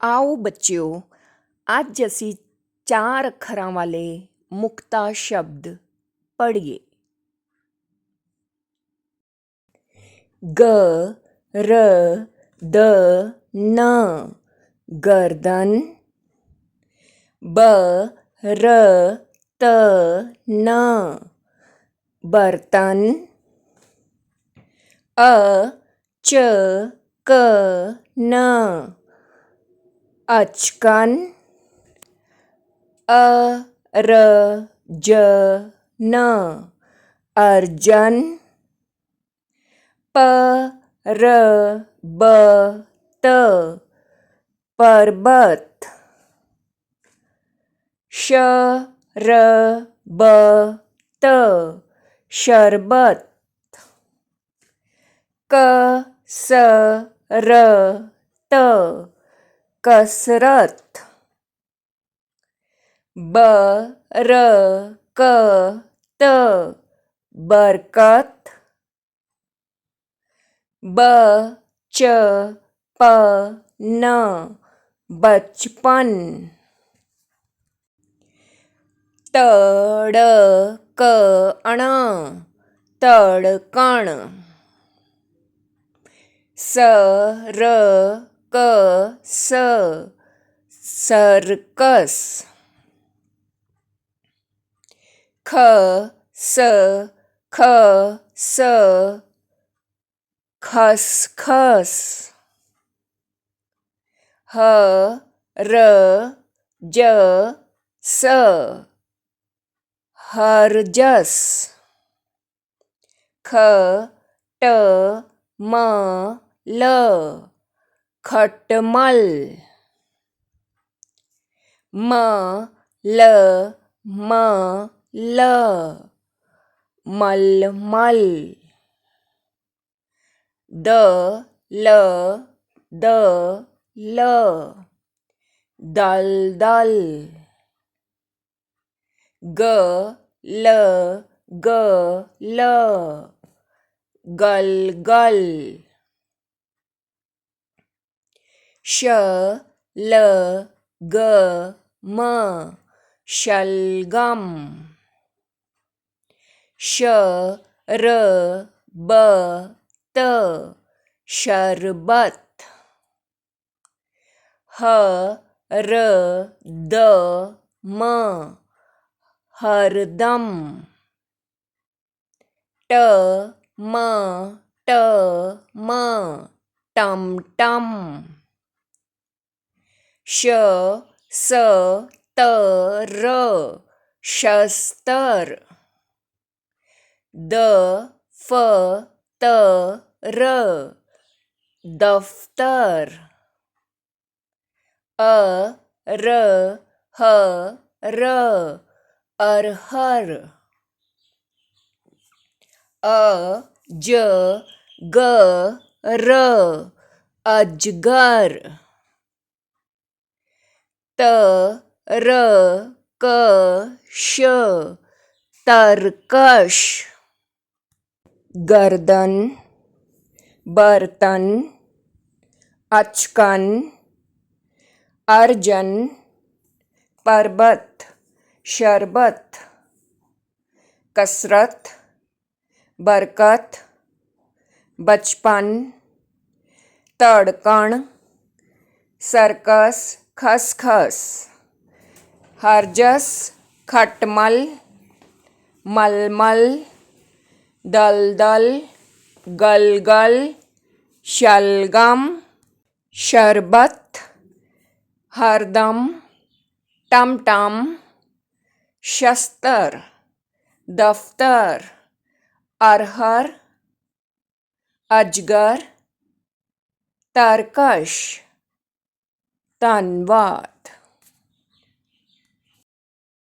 आओ बच्चों, आज ਅਸੀਂ ਚਾਰ ਅੱਖਰਾਂ ਵਾਲੇ ਮੁਕਤਾ ਸ਼ਬਦ ਪੜ੍ਹੀਏ। ਗ ਰ ਦ ਨ ਗਰਦਨ। ਬ ਰ ਤ ਨ ਬਰਤਨ। ਅ ਚ ਕ ਨ अचकन। अरजन अर्जन। पर्वत पर्वत। शरबत शरबत। कसरत कसरत। बरकत बरकत। बचपन बचपन। तड़कण तड़कण। Circus circus. खसखस खसखस। हरजस हरजस। खटमल खटमल। मलमल मलमल। दलदल दलदल। गलगल गलगल। शलगम शलगम। शरबत शरबत। हरदम हरदम। टमटम टमटम। शस्तर शस्तर। दफ्तर दफ्तर। अरहर अरहर। अजगर अजगर। तरकश तरकश। गर्दन बर्तन अचकन अर्जन पर्वत शरबत। कसरत बरकत बचपन। तड़कण सर्कस खसखस। हरजस खटमल मलमल। दलदल गलगल शलगम। शरबत हरदम टमटम। शस्तर दफ्तर अरहर अजगर तरकश। धन्यवाद।